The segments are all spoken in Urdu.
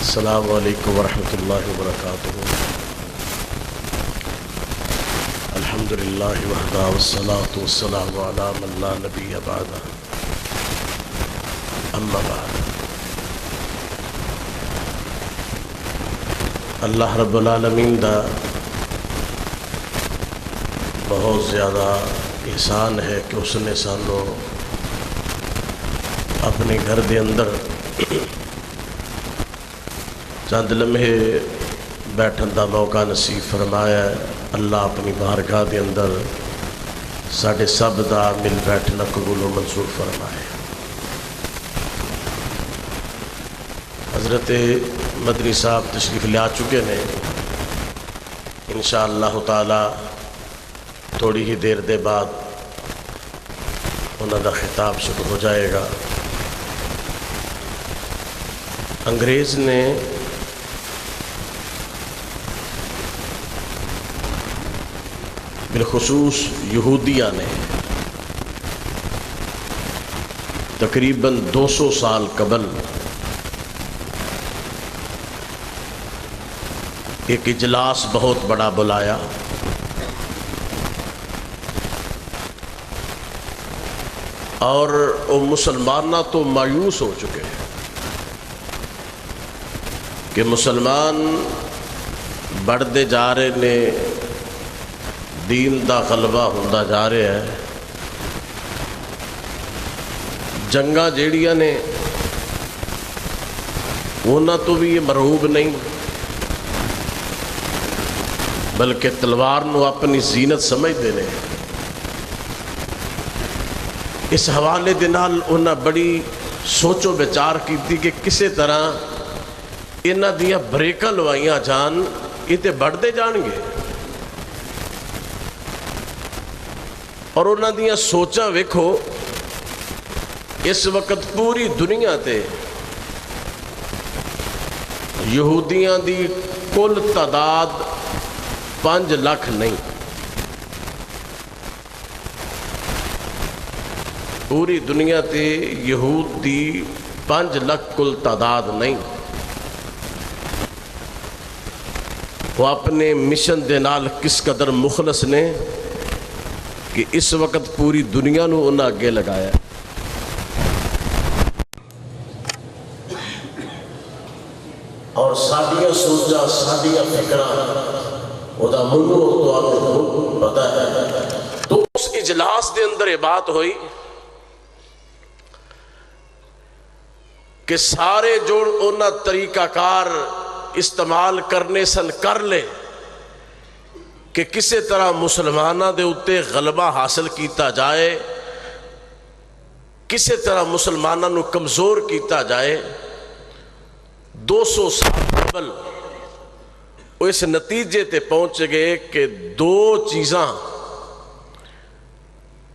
السلام علیکم ورحمۃ اللہ وبرکاتہ۔ الحمدللہ وحدہ والصلاة والسلام علی من لا نبی بعدہ، اما بعد۔ اللہ رب العالمین دا بہت زیادہ احسان ہے کہ اس نے سانو اپنے گھر دے اندر چند لمحے بیٹھن دا موقع نصیب فرمایا ہے۔ اللہ اپنی بارگاہ دے اندر ساڈے سب دا مل بیٹھنا قبول و منظور فرمائے۔ حضرت مدنی صاحب تشریف لے آ چکے نے، انشاءاللہ تعالی تھوڑی ہی دیر دے بعد انہوں دا خطاب شروع ہو جائے گا۔ انگریز نے بالخصوص یہودیہ نے تقریباً 200 سال قبل ایک اجلاس بہت بڑا بلایا، اور وہ مسلمانہ تو مایوس ہو چکے ہیں کہ مسلمان بڑھتے جا رہے نے، دین دا غلبہ ہوندہ جا رہا ہے، جنگاں جیڑیاں نے انہاں تو بھی یہ مرعوب نہیں، بلکہ تلوار نو اپنی زینت سمجھتے ہیں۔ اس حوالے دے نال انہاں بڑی سوچو بچار کی کہ کسے طرح انہاں دیاں بریکاں لوائیاں جان، یہ تے بڑھتے جان گے، اور انہاں دیاں سوچاں ویکھو۔ اس وقت پوری دنیا تے یہودیاں دی کل تعداد 5 لاکھ نہیں، پوری دنیا تے یہود دی 5 لاکھ کل تعداد نہیں۔ وہ اپنے مشن دے نال کس قدر مخلص نے کہ اس وقت پوری دنیا نو انہاں اگے لگایا۔ اور ساڈیاں سوچاں، ساڈیاں فکراں او دا منو تو آپ کو پتہ ہے۔ تو اس اجلاس دے اندر یہ بات ہوئی کہ سارے جو انہاں طریقہ کار استعمال کرنے سن کر لے کہ کسے طرح مسلمانہ دے اتے غلبہ حاصل کیتا جائے، کسے طرح مسلمانہ نو کمزور کیتا جائے۔ 200 سال قبل وہ اس نتیجے تے پہنچ گئے کہ 2 چیزاں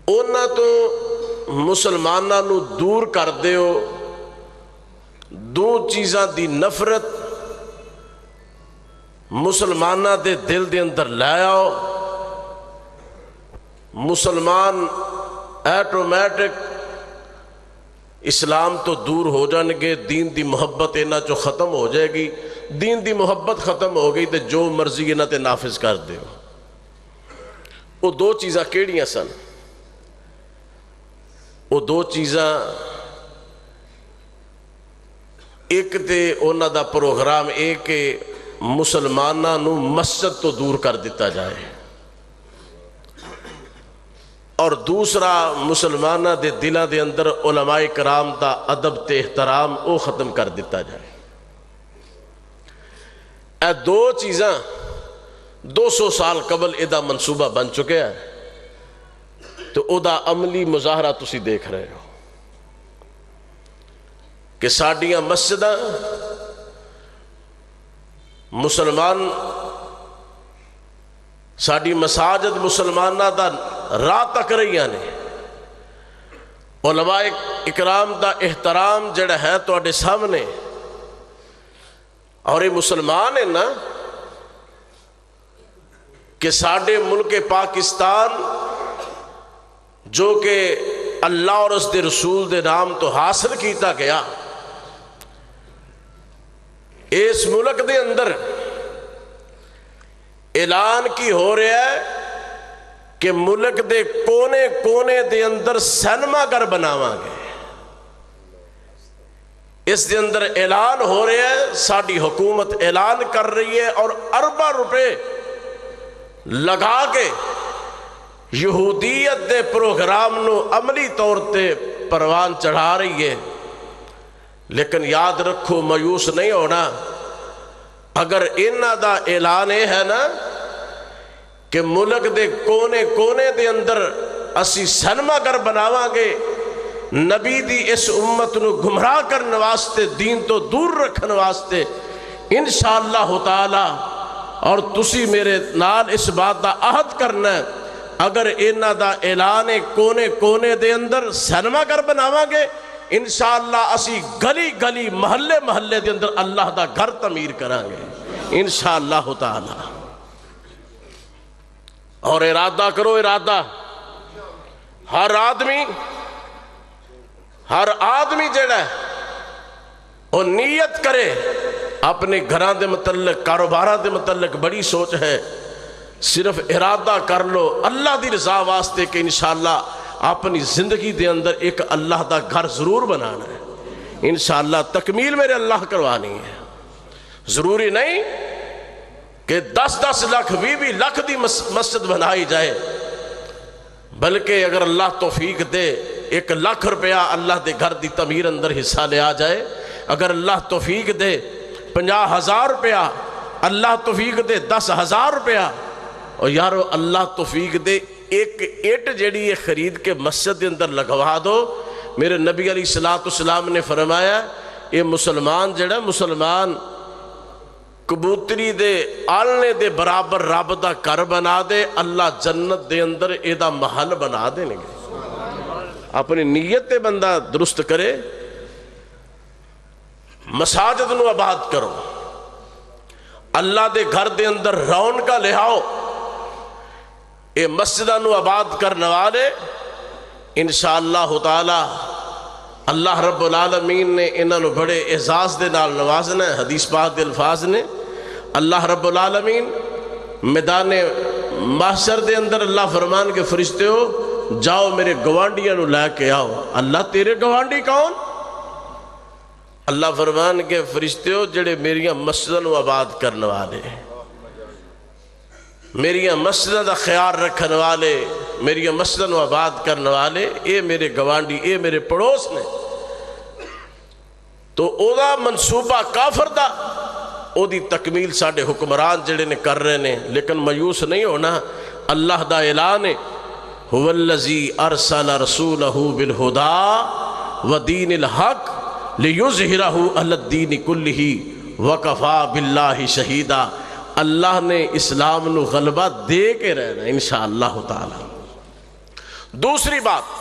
انہاں تو مسلمانہ نو دور کر دیو، 2 چیزاں دی نفرت مسلمانہ دے دل دے اندر لے آؤ، مسلمان ایٹومیٹک اسلام تو دور ہو جان گے، دین دی محبت انہاں چو ختم ہو جائے گی۔ دین دی محبت ختم ہو گئی تو جو مرضی انہاں تے نافذ کر دیو۔ وہ 2 چیزاں کیڑیاں سن؟ وہ 2 چیزاں، ایک تے انہاں دا پروگرام ایک کہ مسلمانہ نو مسجد تو دور کر دیتا جائے، اور دوسرا مسلمانہ دے دلہ دے اندر علماء کرام دا ادب تے احترام او ختم کر دیتا جائے۔ اے 2 چیزاں 200 سال قبل ادا منصوبہ بن چکے ہیں، تو او دا عملی مظاہرہ تسی دیکھ رہے ہو کہ ساڈیاں مسجداں مسلمان، ساڈی مساجد مسلمانہ دا راہ تک رہیاں نے، علماء اکرام دا احترام جڑا ہے تواڈے سامنے، اور یہ مسلمان ہیں نا کہ ساڈے ملک پاکستان جو کہ اللہ اور اس دے رسول دے نام تو حاصل کیتا گیا، اس ملک دے اندر اعلان کی ہو رہا ہے کہ ملک دے کونے کونے دے اندر سینما گھر بناواں گے. اس دے اندر اعلان ہو رہا ہے، ساری حکومت اعلان کر رہی ہے اور ارباں روپے لگا کے یہودیت دے پروگرام نو عملی طور تے پروان چڑھا رہی ہے. لیکن یاد رکھو، مایوس نہیں ہونا. اگر انہاں دا اعلان ہے نا کہ ملک دے کونے کونے دے اندر اسی سینما گھر بناواں گے، نبی دی اس امت نو گمراہ کرنے واسطے، دین تو دور رکھنے واسطے، انشاءاللہ تعالی، اور تسی میرے نال اس بات دا عہد کرنا ہے، اگر انہاں دا اعلان کونے کونے دے اندر سینما گھر بناواں گے، انشاءاللہ اسی گلی گلی محلے محلے دے اندر اللہ دا گھر تعمیر کریں گے انشاءاللہ تعالی. اور ارادہ کرو، ارادہ ہر آدمی جڑا ہے وہ نیت کرے اپنے گھران دے متعلق، کاروباراں دے متعلق. بڑی سوچ ہے، صرف ارادہ کر لو اللہ دی رضا واسطے کہ انشاءاللہ اپنی زندگی دے اندر ایک اللہ دا گھر ضرور بنانا ہے. انشاءاللہ تکمیل میرے اللہ کروانی ہے. ضروری نہیں کہ 10 لاکھ 20 لاکھ دی مسجد بنائی جائے، بلکہ اگر اللہ توفیق دے 1 لاکھ روپیہ اللہ دے گھر دی تعمیر اندر حصہ لیا جائے، اگر اللہ توفیق دے 50,000 روپیہ، اللہ توفیق دے 10,000 روپیہ، اور یارو اللہ توفیق دے ایک اٹ جیڑی یہ خرید کے مسجد دے اندر لگوا دو. میرے نبی علیہ السلام نے فرمایا یہ مسلمان جڑا مسلمان کبوتری دے آلنے دے برابر رب دا گھر بنا دے، اللہ جنت دے اندر ایدہ محل بنا دے گے. اپنی نیت تے بندہ درست کرے. مساجد نو آباد کرو، اللہ دے گھر دے اندر رون کا لہاؤ. اے مسجدہ نو آباد کرنے والے انشاءاللہ تعالی اللہ رب العالمین نے انہوں نے بڑے اعزاز دے نال نوازنا ہے. حدیث پاک دے الفاظ نے اللہ رب العالمین میدان محشر دے اندر اللہ فرمان کے فرشتے ہو جاؤ میرے گوانڈیاں نو لے کے آؤ. اللہ تیرے گوانڈی کون؟ اللہ فرمان کے فرشتے ہو جڑے میریاں مسجدوں نو آباد کرنے والے، میریاں مسجدوں دا خیال رکھنے والے، میریاں مسجدوں نو آباد کرنے والے، اے میرے گوانڈی، اے میرے پڑوس نے. تو او دا منصوبہ کافر دا، او دی تکمیل ساڑھے حکمران جڑے نے کر رہے نے. لیکن مایوس نہیں ہونا. اللہ دا اعلان ہے هو الذی ارسل رسولہ بالہدی ودین الحق لیظہرہ علی الدین کلہ وکفا باللہ شہیدا. اللہ نے اسلام نو غلبہ دے کے رہنا انشاءاللہ تعالی. دوسری بات،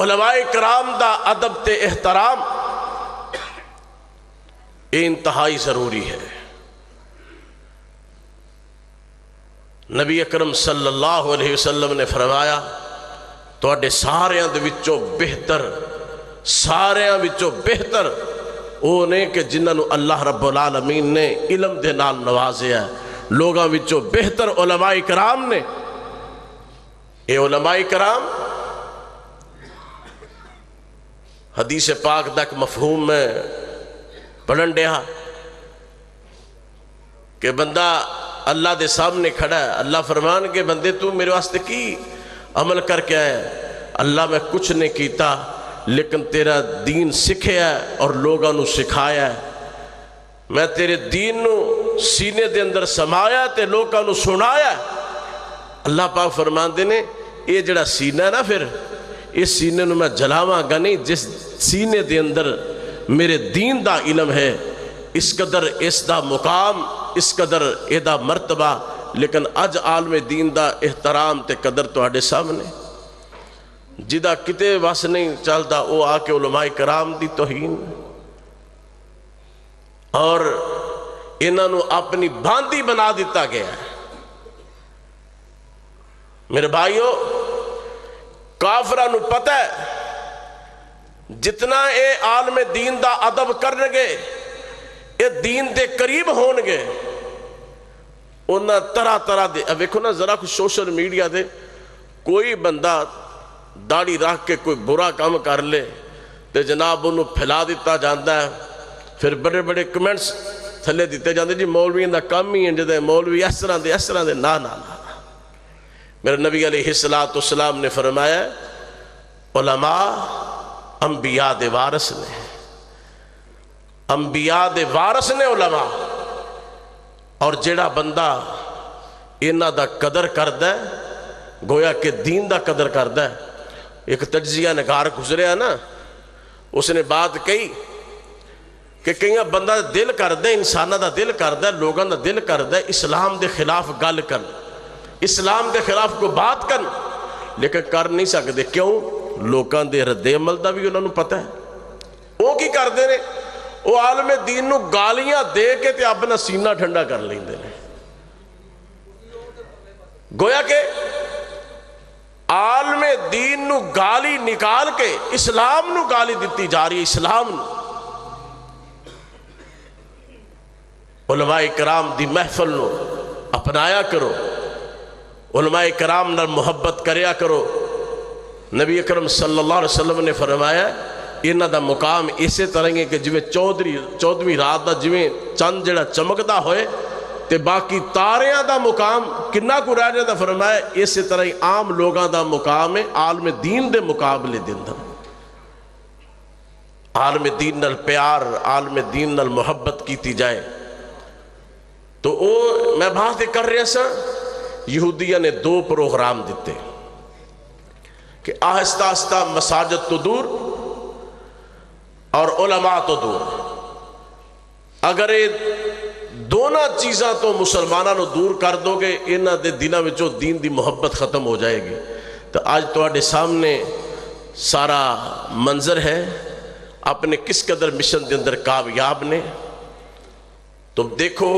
علماء کرام دا ادب تے احترام یہ انتہائی ضروری ہے. نبی اکرم صلی اللہ علیہ وسلم نے فرمایا تواڈے ساریاں دے وچوں بہتر، ساریاں وچوں بہتر وہ نے کہ جنہاں نو اللہ رب العالمین نے علم دے نال نوازیا ہے. لوگاں وچوں بہتر علماء کرام نے. اے علماء کرام حدیث پاک دا ایک مفہوم میں پڑھن ڈیا کہ بندہ اللہ دے سامنے کھڑا ہے، اللہ فرمان کے بندے تو میرے واسطے کی عمل کر کے آیا؟ اللہ میں کچھ نہیں کیتا لیکن تیرا دین سکھیا ہے اور لوگاں نو سکھایا ہے. میں تیرے دین نو سینے دے اندر سمایا تے لوگاں نو سنایا ہے. اللہ پاک فرمان دے نے یہ جڑا سینہ ہے نا، پھر اس سینے نو میں جلاواں گا نہیں جس سینے دے اندر میرے دین دا علم ہے. اس قدر اس دا مقام، اس قدر اے دا مرتبہ. لیکن اج عالم دین دا احترام تے قدر تواڈے سامنے جدا کتے وس نہیں چلتا، وہ آ کے علماء کرام دی توہین اور انہوں نے اپنی باندی بنا دیتا گیا ہے. میرے بھائیو، کافرہ نو پتہ ہے جتنا اے عالم دین دا ادب کرنگے اے دین دے قریب ہونگے انہاں طرح طرح دے ویکھو نا ذرا کچھ سوشل میڈیا دے کوئی بندہ داڑھی رکھ کے کوئی برا کام کر لے تے جناب انہوں پھیلا دیتا جاندہ ہے پھر بڑے بڑے کمنٹس تھلے دیتے جاندے جی مولوی اندہ کم ہی ہیں مولوی اس طرح دے نا نا نا میرے نبی علیہ السلام نے فرمایا علماء انبیاء دے وارث نے، انبیاء دے وارث نے علماء، اور جیڑا بندہ انہاں دا قدر کردہ ہے گویا کہ دین دا قدر کردہ ہے۔ ایک تجزیہ نگار گزریا نا، اس نے بات کہی کہ کہیں بندہ دل کردہ انسانہ دا دل کردہ لوگاں دا دل کردہ اسلام دے خلاف گل کر، اسلام دے خلاف کو بات کر، لیکن کر نہیں سکتے کیوں؟ لوگاں دے رد عمل دا بھی انہوں نے پتہ ہے۔ وہ کی کر دے رہے؟ وہ عالم دین نو گالیاں دے کے تے اپنا سینہ ٹھنڈا کر لیں دے رہے، گویا کہ عالم دین نو گالی نکال کے اسلام نو گالی دیتی جا رہی ہے۔ اسلام نو علماء کرام دی محفل نو اپنایا کرو، علماء کرام نال محبت کریا کرو۔ نبی اکرم صلی اللہ علیہ وسلم نے فرمایا انہاں دا مقام اسی طرح ہے کہ جویں چودھویں رات دا جویں چند جڑا چمکدا ہوئے تے باقی تاریاں دا مقام کنہ کو رہ جاتا، فرمایا اسی طرح عام لوگاں دا مقام ہے عالم دین دے مقابلے دن دا۔ عالم دین نال پیار، عالم دین نال محبت کیتی جائے تو میں بات کر رہا سا، یہودیہ نے 2 پروگرام دیتے کہ آہستہ آہستہ مساجد تو دور اور علماء تو دور، اگر یہ دونوں چیزاں تو مسلمانوں نو دور کر دو گے انہاں دے دلوں وچوں دین دی محبت ختم ہو جائے گی۔ تو آج تواڈے سامنے سارا منظر ہے، اپنے کس قدر مشن دے اندر کامیاب نے۔ تو دیکھو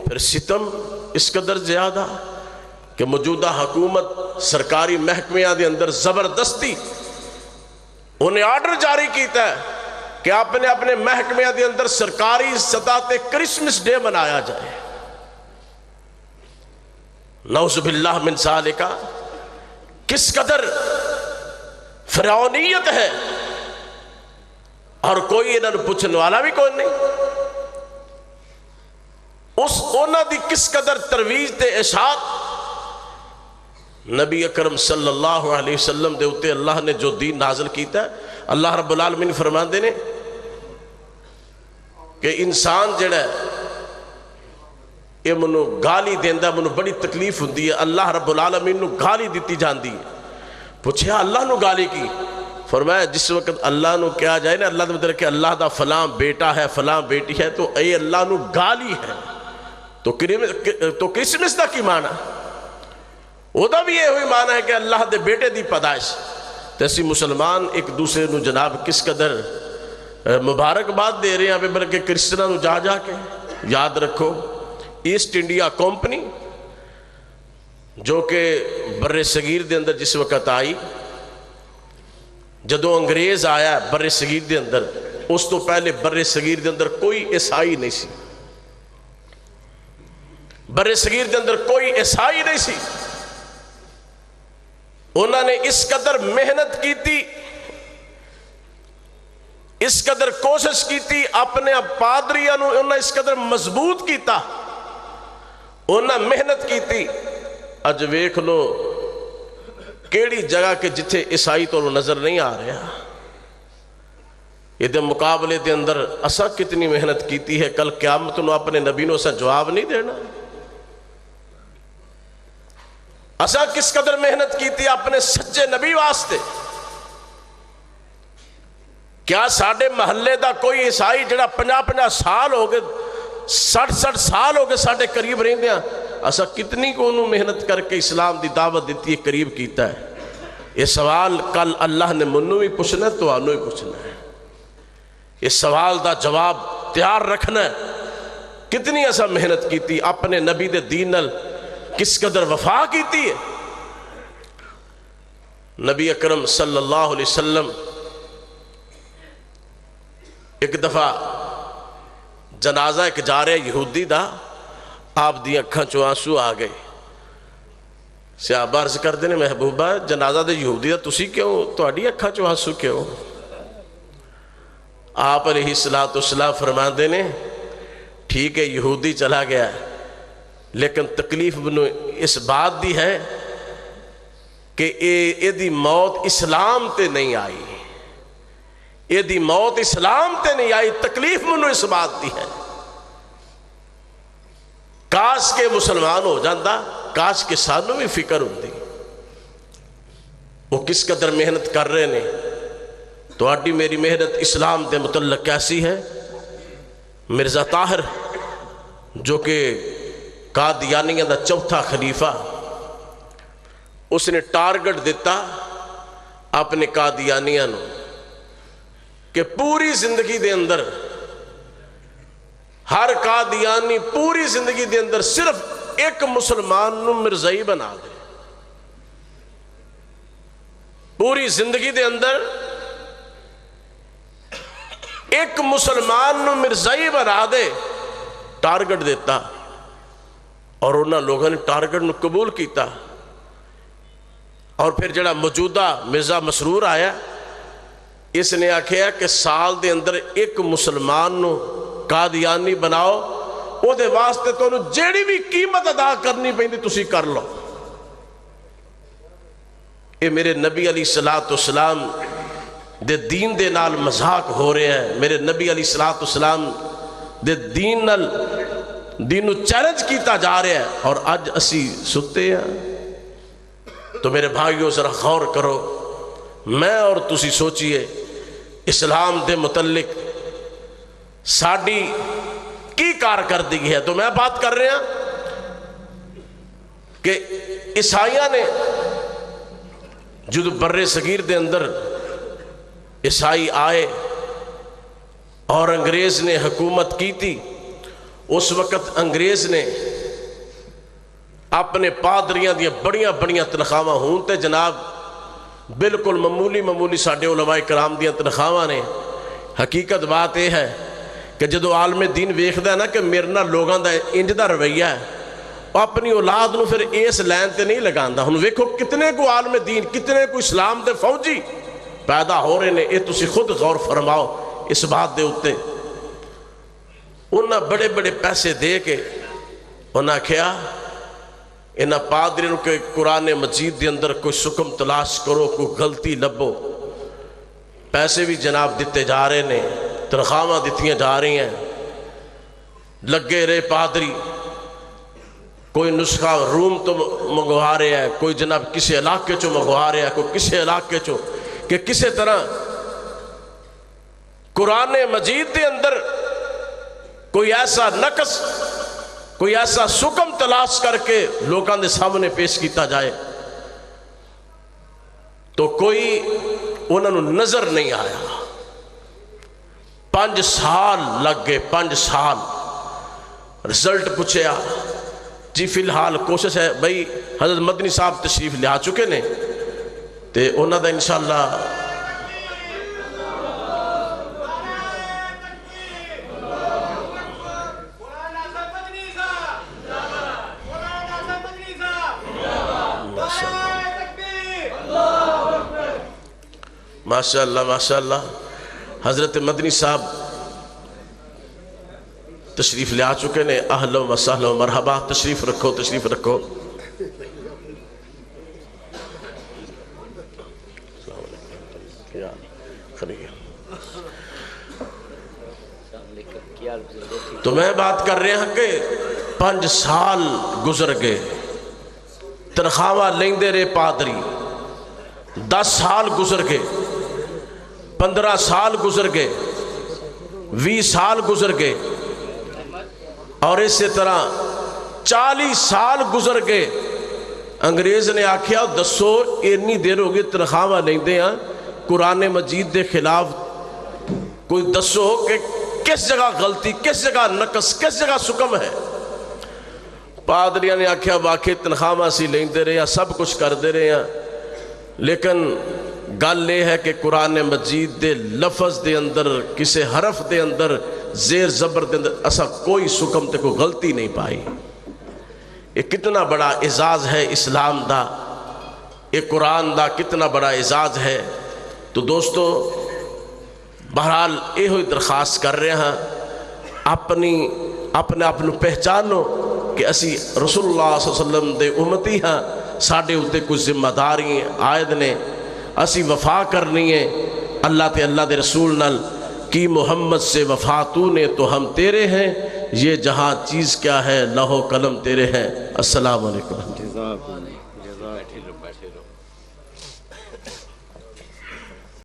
پھر ستم اس قدر زیادہ کہ موجودہ حکومت سرکاری محکمیاں دے اندر زبردستی انہیں آرڈر جاری کیتا ہے کہ اپنے محکمیاں دے اندر سرکاری سطح تے کرسمس ڈے منایا جائے۔ نعوذ باللہ من ذالک، کس قدر فرعونیت ہے، اور کوئی انہوں نے پوچھنے والا بھی کوئی نہیں۔ انہاں دی کس قدر ترویج تے اشاعت، نبی اکرم صلی اللہ علیہ وسلم دے اتے اللہ نے جو دین نازل کیتا ہے، اللہ رب العالمین فرمان دے نے کہ انسان جڑا ہے یہ منو گالی دیندہ منو بڑی تکلیف ہوندی ہے، اللہ رب العالمین نو گالی دیتی جاندی ہے۔ پوچھا اللہ نو گالی کی؟ فرمایا جس وقت اللہ نو کیا جائے نا اللہ دے مطلب کہ اللہ دا فلاں بیٹا ہے فلاں بیٹی ہے تو اے اللہ نو گالی ہے، تو کرسمس دا کی معنی؟ وہ دا بھی یہ ہوئی معنی ہے کہ اللہ دے بیٹے دی پیدائش۔ تیسی مسلمان ایک دوسرے نو جناب کس قدر مبارکباد دے رہے ہیں، بلکہ کرسچنوں نو جا جا کے یاد رکھو ایسٹ انڈیا کمپنی جو کہ بر صغیر دے اندر جس وقت آئی، جدو انگریز آیا بر صغیر دے اندر، اس تو پہلے بر صغیر دے اندر کوئی عیسائی نہیں سی، بر صغیر دے اندر کوئی عیسائی نہیں سی۔ انہوں نے اس قدر محنت کی تھی، اس قدر کوشش کی تھی، اپنے پادریاں انہوں نے اس قدر مضبوط کیتا، انہوں نے محنت کی تھی۔ اج ویکھ لو کیڑی جگہ کے جتھے عیسائی تو نظر نہیں آ رہا، یہ دے مقابلے دے اندر اسا کتنی محنت کیتی ہے، کل قیامت نو اپنے نبی نو اسا جواب نہیں دینا۔ اسا کس قدر محنت کیتی اپنے سچے نبی واسطے۔ کیا ساڑھے محلے دا کوئی عیسائی جڑا 50-50 سال ہو گئے 60-60 سال ہو گئے ساڑھے قریب رہن دیا، اسا کتنی کو انہوں محنت کر کے اسلام دی دعوت دیتی ہے، قریب کیتا ہے۔ یہ سوال کل اللہ نے منو بھی پوچھنا ہے تو آنو ہی پوچھنا ہے، یہ سوال دا جواب تیار رکھنا ہے۔ کتنی اسا محنت کیتی اپنے نبی دے دین نال، کس قدر وفا کیتی ہے۔ نبی اکرم صلی اللہ علیہ وسلم ایک دفعہ جنازہ ایک جا رہا یہودی دا، آپ دی اکھاں چوں آنسو آ گئے۔ صحابہ عرض کر دینے محبوبہ جنازہ دے یہودی دا تسی کیوں تہاڈی اکھاں چوں آنسو کیوں؟ آپ علیہ السلام فرما دینے ٹھیک ہے یہودی چلا گیا لیکن تکلیف بنو اس بات دی ہے کہ اے دی موت اسلام تے نہیں آئی، اے دی موت اسلام تے نہیں آئی، تکلیف منو اس بات دی ہے۔ کاش کے مسلمان ہو جاندہ، کاش کے سانوں بھی فکر ہوندی وہ کس قدر محنت کر رہے نے۔ تو آڈی میری محنت اسلام دے متعلق کیسی ہے؟ مرزا طاہر جو کہ قادیانیہ دا چوتھا خلیفہ، اس نے ٹارگٹ دیتا اپنے قادیانیہ نو کہ پوری زندگی دے اندر ہر قادیانی پوری زندگی دے اندر صرف ایک مسلمان نو مرزائی بنا دے، پوری زندگی دے اندر ایک مسلمان نو مرزائی بنا دے، ٹارگٹ دیتا، اور انہاں لوگوں نے ٹارگٹ نو قبول کیتا۔ اور پھر جڑا موجودہ مرزا مسرور آیا، اس نے آکھیا کہ سال دے اندر ایک مسلمان نو قادیانی بناؤ، او دے واسطے تو انہوں جیڑی بھی قیمت ادا کرنی پہندی تسی کر لو۔ اے میرے نبی علیہ السلام دے دین دے نال مذاق ہو رہے ہیں، میرے نبی علیہ السلام دے دین نال دینو چیلنج کیتا جا رہے ہیں، اور آج اسی ستے ہیں۔ تو میرے بھائیوں ذرا غور کرو، میں اور تسی سوچئے اسلام دے متعلق ساڑی کی کارکردگی ہے۔ تو میں بات کر رہے ہیں کہ عیسائیاں نے جدو بر صغیر دے اندر عیسائی آئے اور انگریز نے حکومت کی تھی، اس وقت انگریز نے اپنے پادریاں دیا بڑیاں بڑیاں تنخواہاں ہون تے جناب بالکل معمولی ساڈے علماء کرام دیا تنخواہاں نے۔ حقیقت بات یہ ہے کہ جدو عالم دین ویکھدا ہے نا کہ میرے نال لوگاں دا انج دا رویہ ہے، اپنی اولاد نو پھر اس لائن تے نہیں لگاندا۔ ہن ویکھو کتنے کو عالم دین، کتنے کو اسلام دے فوجی پیدا ہو رہے نے، یہ تسی خود غور فرماؤ اس بات دے اتے۔ انہاں بڑے بڑے پیسے دے کے انہاں کہا انہاں پادریوں کے قرآن مجید دے اندر کوئی سکم تلاش کرو، کوئی غلطی لبو۔ پیسے بھی جناب دیتے جا رہے نے، تنخواہاں دیتیاں جا رہی ہیں، لگے رہے پادری، کوئی نسخہ روم تو منگوا رہے ہیں، کوئی جناب کسی علاقے چو منگوا رہے ہیں، کوئی کسی علاقے چو، کہ کسی طرح قرآن مجید دے اندر کوئی ایسا نقص، کوئی ایسا سکم تلاش کر کے لوگاں دے سامنے پیش کیتا جائے۔ تو کوئی انہوں نے نظر نہیں آیا۔ 5 سال لگ گئے، 5 سال رزلٹ پوچھیا جی فی الحال کوشش ہے بھئی حضرت مدنی صاحب تشریف لے آ چکے نے تے انہوں دا انشاءاللہ ماشاءاللہ حضرت مدنی صاحب تشریف لے آ چکے نے۔ اہلا و سہلا و مرحبا، تشریف رکھو تشریف رکھو۔ تو میں بات کر رہے ہیں کہ 5 سال گزر گئے، تنخواہ لیندے رہے پادری، 10 سال گزر گئے، 15 سال گزر گئے، 20 سال گزر گئے، اور اسی طرح 40 سال گزر گئے۔ انگریز نے آکھیا دسو اتنی دیر ہو گئی تنخواہ لیندے ہیں قرآن مجید دے خلاف، کوئی دسو کہ کس جگہ غلطی، کس جگہ نقص، کس جگہ سکم ہے۔ پادریاں نے آکھیا واقعی تنخواہ سی لیندے رہے ہیں، سب کچھ کر دے رہے ہیں، لیکن گل یہ ہے کہ قرآن مجید دے لفظ دے اندر کسے حرف دے اندر زیر زبر دے اندر اسا کوئی سکم تے کوئی غلطی نہیں پائی۔ یہ کتنا بڑا اعزاز ہے اسلام دا، یہ قرآن دا کتنا بڑا اعزاز ہے۔ تو دوستو بہرحال یہ ہوئی درخواست کر رہے ہیں، اپنے آپ کو پہچانو کہ اسی رسول اللہ صلی اللہ علیہ وسلم دے امتی ہاں، ساڑھے ہوتے کچھ ذمہ داری عائد نے، اسی وفا کرنی ہے اللہ تے اللہ دے رسول نال کی محمد سے وفا تو نے تو ہم تیرے ہیں، یہ جہاں چیز کیا ہے لوح و قلم تیرے ہیں۔ السلام علیکم۔